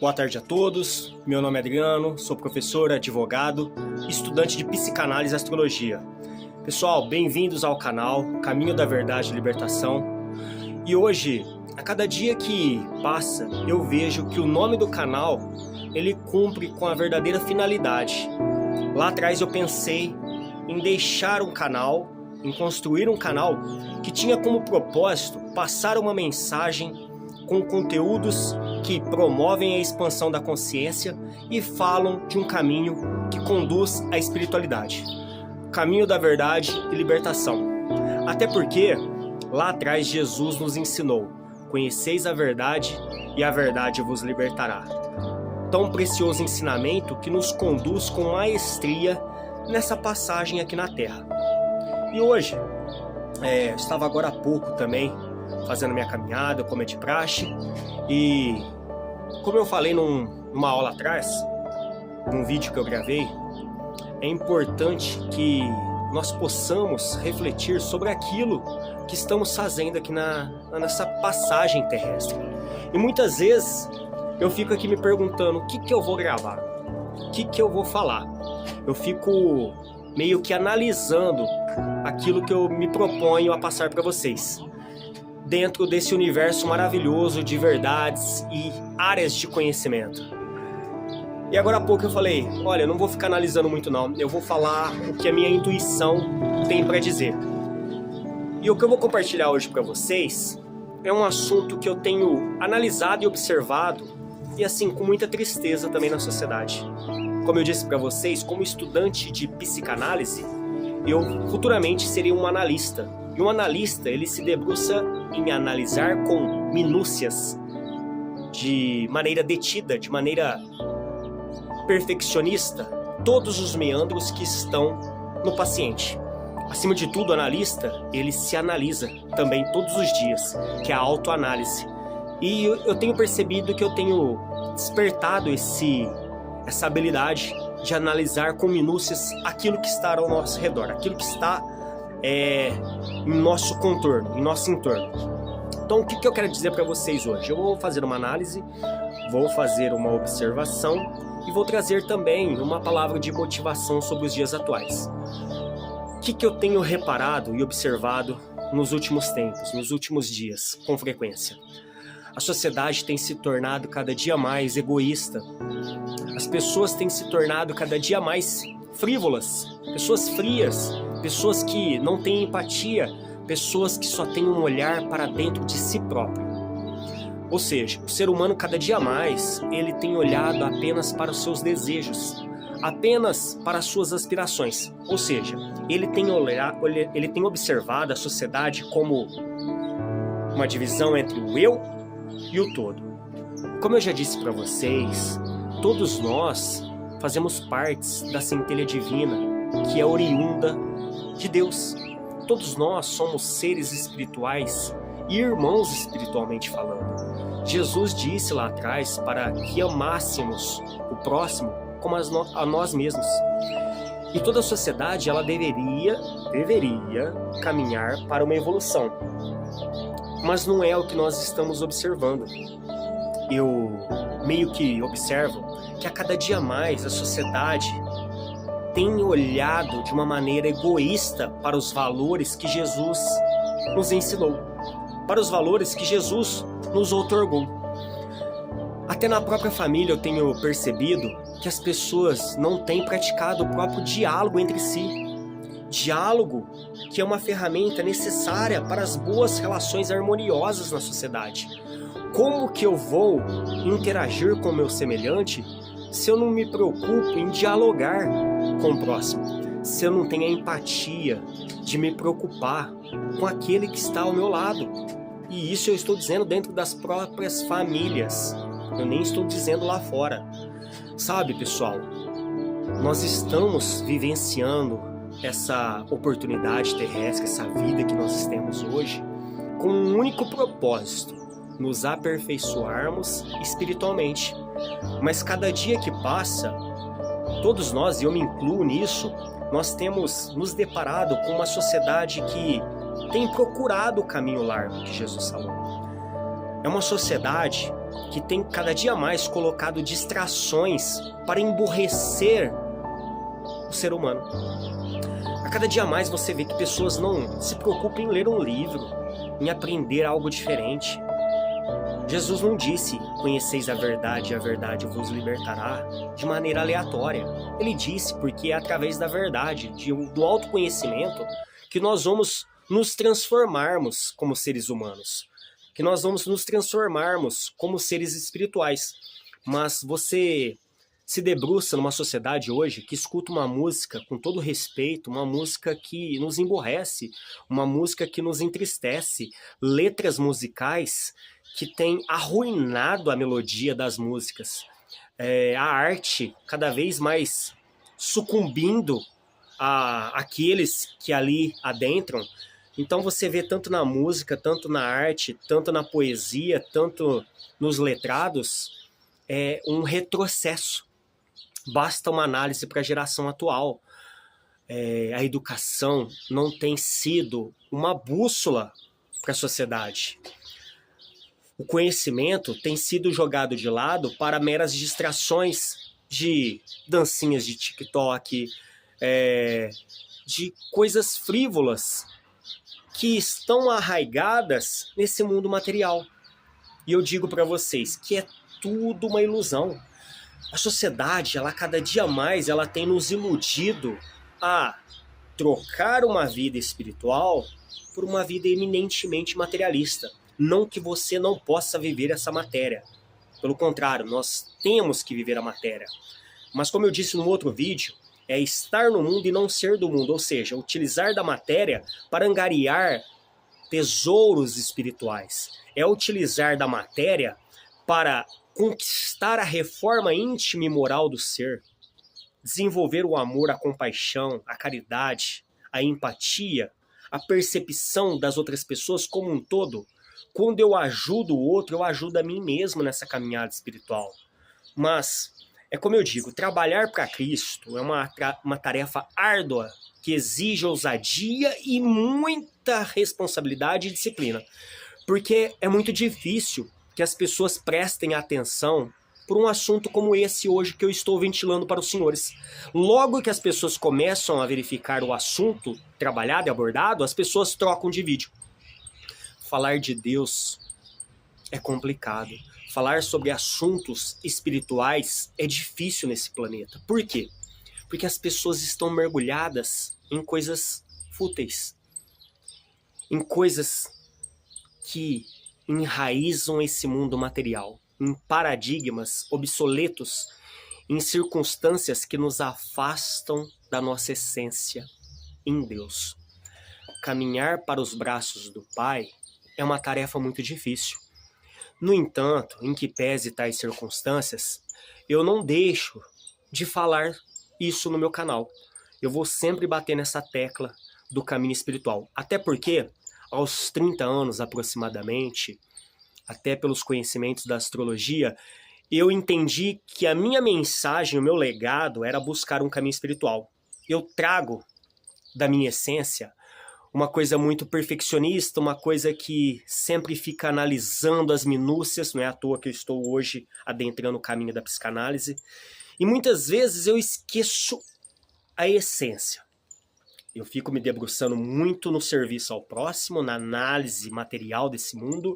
Boa tarde a todos, meu nome é Adriano, sou professor, advogado, estudante de psicanálise e astrologia. Pessoal, bem-vindos ao canal Caminho da Verdade e Libertação. E hoje, a cada dia que passa, eu vejo que o nome do canal, ele cumpre com a verdadeira finalidade. Lá atrás eu pensei em deixar um canal, em construir um canal que tinha como propósito passar uma mensagem com conteúdos que promovem a expansão da consciência e falam de um caminho que conduz à espiritualidade. Caminho da verdade e libertação. Até porque, lá atrás, Jesus nos ensinou: conheceis a verdade e a verdade vos libertará. Tão precioso ensinamento que nos conduz com maestria nessa passagem aqui na Terra. E hoje, estava agora há pouco também fazendo minha caminhada, como é de praxe, e como eu falei numa aula atrás, num vídeo que eu gravei, é importante que nós possamos refletir sobre aquilo que estamos fazendo aqui nessa passagem terrestre. E muitas vezes eu fico aqui me perguntando o que eu vou gravar, o que eu vou falar. Eu fico meio que analisando aquilo que eu me proponho a passar para vocês, dentro desse universo maravilhoso de verdades e áreas de conhecimento. E agora há pouco eu falei, olha, eu não vou ficar analisando muito não, eu vou falar o que a minha intuição tem para dizer. E o que eu vou compartilhar hoje para vocês é um assunto que eu tenho analisado e observado, e assim, com muita tristeza também na sociedade. Como eu disse para vocês, como estudante de psicanálise, eu futuramente seria um analista. E um analista, ele se debruça em analisar com minúcias, de maneira detida, de maneira perfeccionista, todos os meandros que estão no paciente. Acima de tudo, o analista, ele se analisa também todos os dias, que é a autoanálise. E eu tenho percebido que eu tenho despertado essa habilidade de analisar com minúcias aquilo que está ao nosso redor, aquilo que está em nosso contorno, em nosso entorno. Então, o que eu quero dizer para vocês hoje? Eu vou fazer uma análise, vou fazer uma observação e vou trazer também uma palavra de motivação sobre os dias atuais. O que eu tenho reparado e observado nos últimos tempos, nos últimos dias, com frequência? A sociedade tem se tornado cada dia mais egoísta. As pessoas têm se tornado cada dia mais frívolas, pessoas frias, pessoas que não têm empatia, pessoas que só têm um olhar para dentro de si próprio. Ou seja, o ser humano cada dia mais, ele tem olhado apenas para os seus desejos, apenas para as suas aspirações. Ou seja, ele tem observado a sociedade como uma divisão entre o eu e o todo. Como eu já disse para vocês, todos nós fazemos partes da centelha divina, que é oriunda de Deus. Todos nós somos seres espirituais e irmãos espiritualmente falando. Jesus disse lá atrás para que amássemos o próximo como a nós mesmos. E toda a sociedade, ela deveria caminhar para uma evolução. Mas não é o que nós estamos observando. Eu meio que observo que a cada dia mais a sociedade tem olhado de uma maneira egoísta para os valores que Jesus nos ensinou, para os valores que Jesus nos outorgou. Até na própria família eu tenho percebido que as pessoas não têm praticado o próprio diálogo entre si. Diálogo que é uma ferramenta necessária para as boas relações harmoniosas na sociedade. Como que eu vou interagir com o meu semelhante se eu não me preocupo em dialogar com o próximo? Se eu não tenho a empatia de me preocupar com aquele que está ao meu lado? E isso eu estou dizendo dentro das próprias famílias. Eu nem estou dizendo lá fora. Sabe, pessoal, nós estamos vivenciando essa oportunidade terrestre, essa vida que nós temos hoje, com um único propósito: nos aperfeiçoarmos espiritualmente. Mas cada dia que passa, todos nós, e eu me incluo nisso, nós temos nos deparado com uma sociedade que tem procurado o caminho largo que Jesus falou. É uma sociedade que tem cada dia mais colocado distrações para emburrecer o ser humano. A cada dia mais você vê que pessoas não se preocupam em ler um livro, em aprender algo diferente. Jesus não disse, conheceis a verdade e a verdade vos libertará, de maneira aleatória. Ele disse porque é através da verdade, do autoconhecimento, que nós vamos nos transformarmos como seres humanos, que nós vamos nos transformarmos como seres espirituais. Mas você se debruça numa sociedade hoje que escuta uma música com todo respeito, uma música que nos emburrece, uma música que nos entristece, letras musicais que têm arruinado a melodia das músicas, a arte cada vez mais sucumbindo àqueles que ali adentram. Então você vê tanto na música, tanto na arte, tanto na poesia, tanto nos letrados, um retrocesso. Basta uma análise para a geração atual. A educação não tem sido uma bússola para a sociedade. O conhecimento tem sido jogado de lado para meras distrações de dancinhas de TikTok, de coisas frívolas que estão arraigadas nesse mundo material. E eu digo para vocês que é tudo uma ilusão. A sociedade, ela cada dia mais, ela tem nos iludido a trocar uma vida espiritual por uma vida eminentemente materialista. Não que você não possa viver essa matéria. Pelo contrário, nós temos que viver a matéria. Mas como eu disse no outro vídeo, é estar no mundo e não ser do mundo. Ou seja, utilizar da matéria para angariar tesouros espirituais. É utilizar da matéria para conquistar a reforma íntima e moral do ser. Desenvolver o amor, a compaixão, a caridade, a empatia, a percepção das outras pessoas como um todo. Quando eu ajudo o outro, eu ajudo a mim mesmo nessa caminhada espiritual. Mas, é como eu digo, trabalhar para Cristo é uma tarefa árdua que exige ousadia e muita responsabilidade e disciplina. Porque é muito difícil que as pessoas prestem atenção por um assunto como esse hoje que eu estou ventilando para os senhores. Logo que as pessoas começam a verificar o assunto trabalhado e abordado, as pessoas trocam de vídeo. Falar de Deus é complicado. Falar sobre assuntos espirituais é difícil nesse planeta. Por quê? Porque as pessoas estão mergulhadas em coisas fúteis. Em coisas que enraizam esse mundo material. Em paradigmas obsoletos. Em circunstâncias que nos afastam da nossa essência em Deus. Caminhar para os braços do Pai é uma tarefa muito difícil. No entanto, em que pese tais circunstâncias, eu não deixo de falar isso no meu canal. Eu vou sempre bater nessa tecla do caminho espiritual. Até porque, aos 30 anos aproximadamente, até pelos conhecimentos da astrologia, eu entendi que a minha mensagem, o meu legado, era buscar um caminho espiritual. Eu trago da minha essência uma coisa muito perfeccionista, uma coisa que sempre fica analisando as minúcias, não é à toa que eu estou hoje adentrando o caminho da psicanálise. E muitas vezes eu esqueço a essência. Eu fico me debruçando muito no serviço ao próximo, na análise material desse mundo,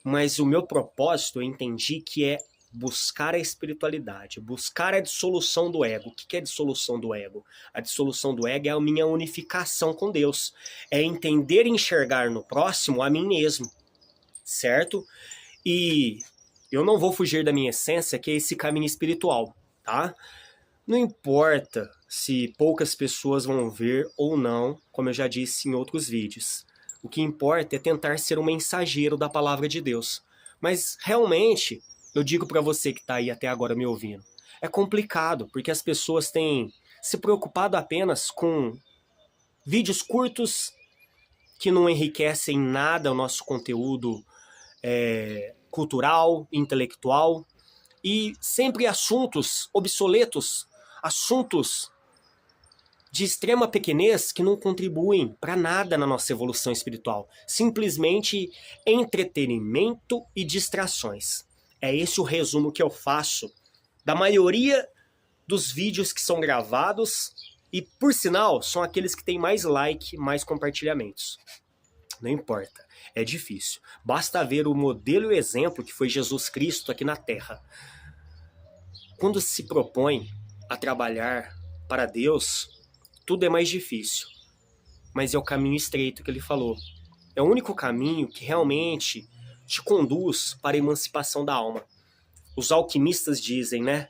mas o meu propósito eu entendi que é buscar a espiritualidade, buscar a dissolução do ego. O que é a dissolução do ego? A dissolução do ego é a minha unificação com Deus. É entender e enxergar no próximo a mim mesmo, certo? E eu não vou fugir da minha essência, que é esse caminho espiritual, tá? Não importa se poucas pessoas vão ver ou não, como eu já disse em outros vídeos. O que importa é tentar ser um mensageiro da palavra de Deus. Mas realmente, eu digo para você que está aí até agora me ouvindo, é complicado, porque as pessoas têm se preocupado apenas com vídeos curtos que não enriquecem nada o nosso conteúdo cultural, intelectual, e sempre assuntos obsoletos, assuntos de extrema pequenez que não contribuem para nada na nossa evolução espiritual. Simplesmente entretenimento e distrações. É esse o resumo que eu faço da maioria dos vídeos que são gravados e, por sinal, são aqueles que têm mais like, mais compartilhamentos. Não importa, é difícil. Basta ver o modelo e o exemplo que foi Jesus Cristo aqui na Terra. Quando se propõe a trabalhar para Deus, tudo é mais difícil. Mas é o caminho estreito que ele falou. É o único caminho que realmente te conduz para a emancipação da alma. Os alquimistas dizem, né?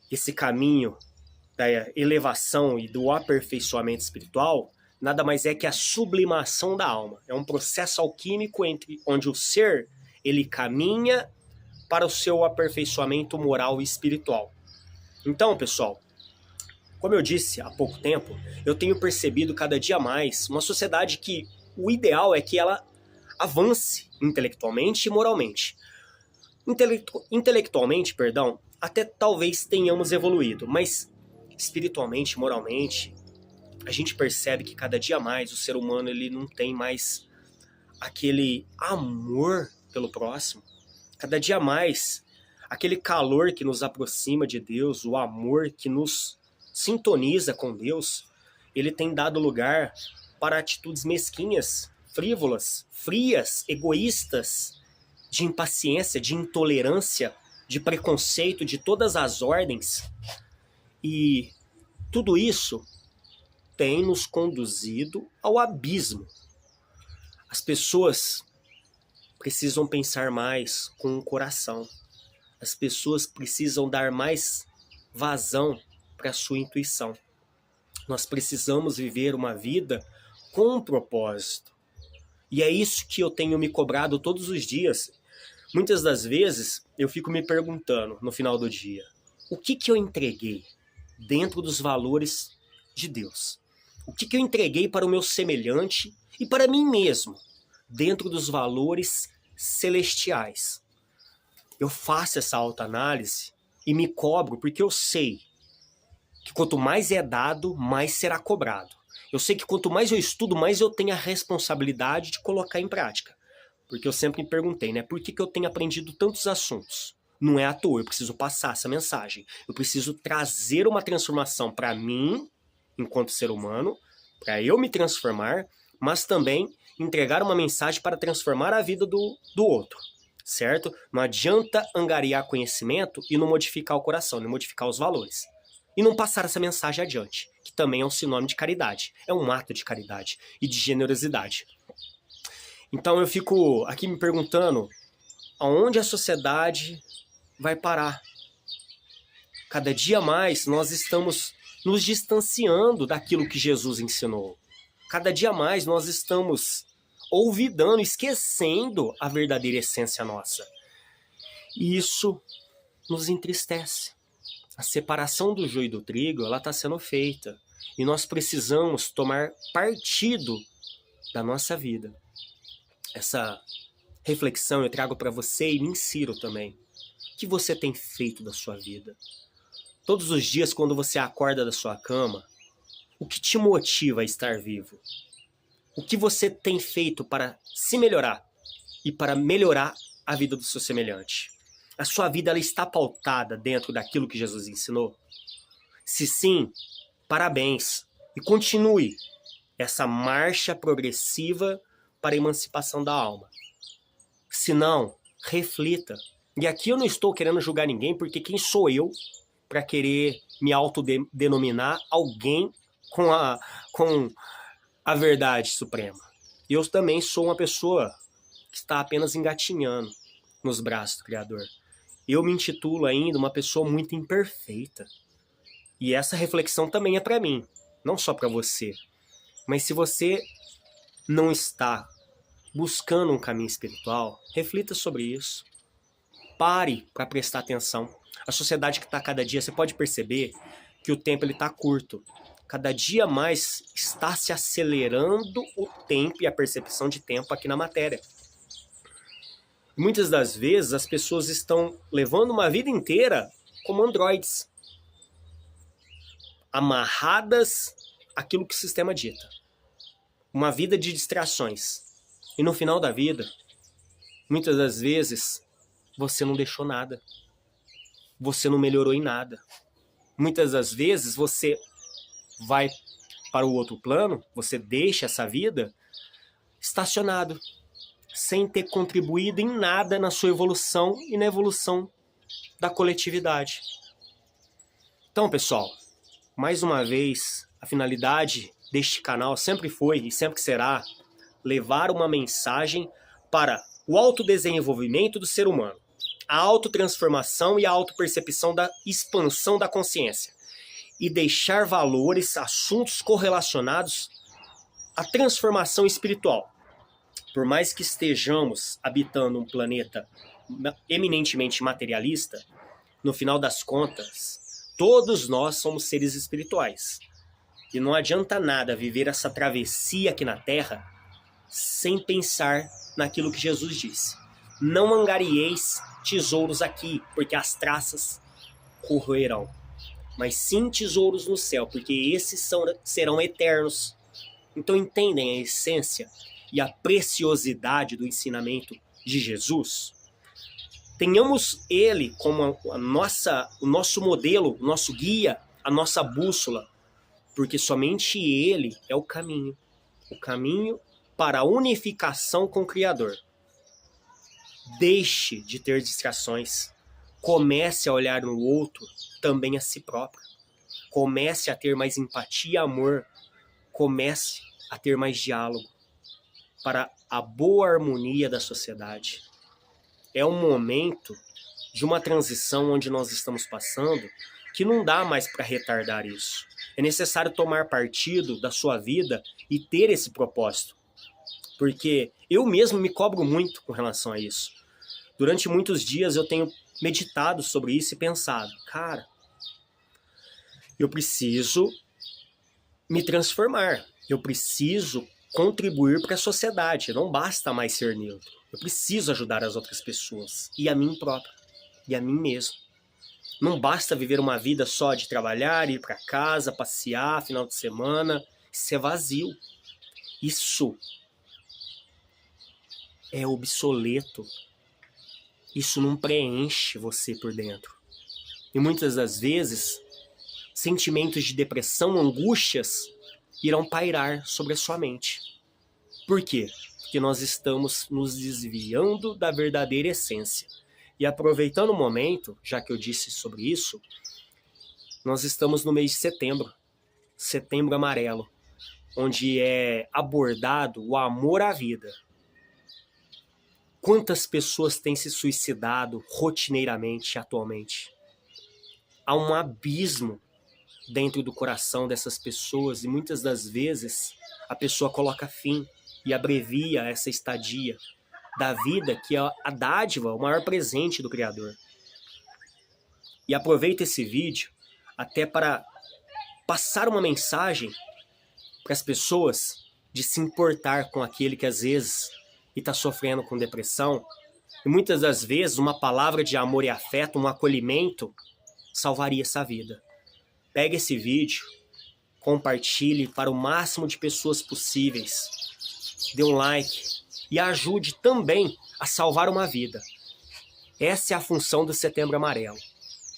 Esse caminho da elevação e do aperfeiçoamento espiritual nada mais é que a sublimação da alma. É um processo alquímico onde o ser ele caminha para o seu aperfeiçoamento moral e espiritual. Então, pessoal, como eu disse há pouco tempo, eu tenho percebido cada dia mais uma sociedade que o ideal é que ela avance intelectualmente e moralmente. Intelectualmente, perdão, até talvez tenhamos evoluído, mas espiritualmente, moralmente, a gente percebe que cada dia mais o ser humano ele não tem mais aquele amor pelo próximo. Cada dia mais, aquele calor que nos aproxima de Deus, o amor que nos sintoniza com Deus, ele tem dado lugar para atitudes mesquinhas, frívolas, frias, egoístas, de impaciência, de intolerância, de preconceito de todas as ordens. E tudo isso tem nos conduzido ao abismo. As pessoas precisam pensar mais com o coração. As pessoas precisam dar mais vazão para a sua intuição. Nós precisamos viver uma vida com um propósito. E é isso que eu tenho me cobrado todos os dias. Muitas das vezes eu fico me perguntando no final do dia, o que eu entreguei dentro dos valores de Deus? O que eu entreguei para o meu semelhante e para mim mesmo, dentro dos valores celestiais? Eu faço essa autoanálise e me cobro porque eu sei que quanto mais é dado, mais será cobrado. Eu sei que quanto mais eu estudo, mais eu tenho a responsabilidade de colocar em prática. Porque eu sempre me perguntei, né? Por que eu tenho aprendido tantos assuntos? Não é à toa, eu preciso passar essa mensagem. Eu preciso trazer uma transformação para mim, enquanto ser humano, para eu me transformar, mas também entregar uma mensagem para transformar a vida do outro. Certo? Não adianta angariar conhecimento e não modificar o coração, não modificar os valores. E não passar essa mensagem adiante, que também é um sinônimo de caridade. É um ato de caridade e de generosidade. Então eu fico aqui me perguntando aonde a sociedade vai parar. Cada dia mais nós estamos nos distanciando daquilo que Jesus ensinou. Cada dia mais nós estamos olvidando, esquecendo a verdadeira essência nossa. E isso nos entristece. A separação do joio e do trigo, ela está sendo feita. E nós precisamos tomar partido da nossa vida. Essa reflexão eu trago para você e me insiro também. O que você tem feito da sua vida? Todos os dias, quando você acorda da sua cama, o que te motiva a estar vivo? O que você tem feito para se melhorar e para melhorar a vida do seu semelhante? A sua vida ela está pautada dentro daquilo que Jesus ensinou? Se sim, parabéns. E continue essa marcha progressiva para a emancipação da alma. Se não, reflita. E aqui eu não estou querendo julgar ninguém, porque quem sou eu para querer me autodenominar alguém com a verdade suprema? Eu também sou uma pessoa que está apenas engatinhando nos braços do Criador. Eu me intitulo ainda uma pessoa muito imperfeita. E essa reflexão também é para mim, não só para você. Mas se você não está buscando um caminho espiritual, reflita sobre isso. Pare para prestar atenção. A sociedade que está cada dia, você pode perceber que o tempo está curto. Cada dia mais está se acelerando o tempo e a percepção de tempo aqui na matéria. Muitas das vezes as pessoas estão levando uma vida inteira como androides, amarradas àquilo que o sistema dita. Uma vida de distrações. E no final da vida, muitas das vezes, você não deixou nada. Você não melhorou em nada. Muitas das vezes você vai para o outro plano, você deixa essa vida estacionado, sem ter contribuído em nada na sua evolução e na evolução da coletividade. Então, pessoal, mais uma vez, a finalidade deste canal sempre foi e sempre será levar uma mensagem para o autodesenvolvimento do ser humano, a autotransformação e a autopercepção da expansão da consciência e deixar valores, assuntos correlacionados à transformação espiritual. Por mais que estejamos habitando um planeta eminentemente materialista, no final das contas, todos nós somos seres espirituais. E não adianta nada viver essa travessia aqui na Terra sem pensar naquilo que Jesus disse. Não angarieis tesouros aqui, porque as traças corroerão. Mas sim tesouros no céu, porque esses serão eternos. Então entendem a essência e a preciosidade do ensinamento de Jesus? Tenhamos ele como o nosso modelo, o nosso guia, a nossa bússola, porque somente ele é o caminho para a unificação com o Criador. Deixe de ter distrações. Comece a olhar no outro, também a si próprio. Comece a ter mais empatia e amor. Comece a ter mais diálogo para a boa harmonia da sociedade. É um momento de uma transição onde nós estamos passando que não dá mais para retardar isso. É necessário tomar partido da sua vida e ter esse propósito. Porque eu mesmo me cobro muito com relação a isso. Durante muitos dias eu tenho meditado sobre isso e pensado, cara, eu preciso me transformar, eu preciso contribuir para a sociedade, não basta mais ser neutro, eu preciso ajudar as outras pessoas, e a mim próprio, e a mim mesmo. Não basta viver uma vida só de trabalhar, ir para casa, passear, final de semana, ser vazio. Isso é obsoleto. Isso não preenche você por dentro. E muitas das vezes, sentimentos de depressão, angústias, irão pairar sobre a sua mente. Por quê? Porque nós estamos nos desviando da verdadeira essência. E aproveitando o momento, já que eu disse sobre isso, nós estamos no mês de setembro, Setembro Amarelo, onde é abordado o amor à vida. Quantas pessoas têm se suicidado rotineiramente atualmente? Há um abismo dentro do coração dessas pessoas e muitas das vezes a pessoa coloca fim e abrevia essa estadia da vida, que é a dádiva, o maior presente do Criador. E aproveito esse vídeo até para passar uma mensagem para as pessoas de se importar com aquele que às vezes está sofrendo com depressão. E muitas das vezes uma palavra de amor e afeto, um acolhimento, salvaria essa vida. Pegue esse vídeo, compartilhe para o máximo de pessoas possíveis. Dê um like e ajude também a salvar uma vida. Essa é a função do Setembro Amarelo.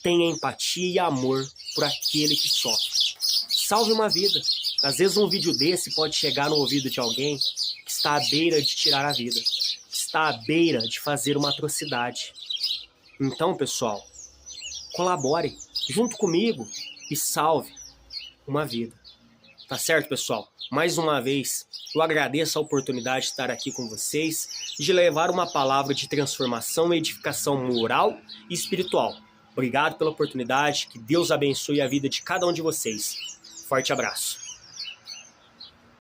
Tenha empatia e amor por aquele que sofre. Salve uma vida. Às vezes um vídeo desse pode chegar no ouvido de alguém que está à beira de tirar a vida, que está à beira de fazer uma atrocidade. Então, pessoal, colabore junto comigo e salve uma vida. Tá certo, pessoal? Mais uma vez, eu agradeço a oportunidade de estar aqui com vocês e de levar uma palavra de transformação e edificação moral e espiritual. Obrigado pela oportunidade, que Deus abençoe a vida de cada um de vocês. Forte abraço.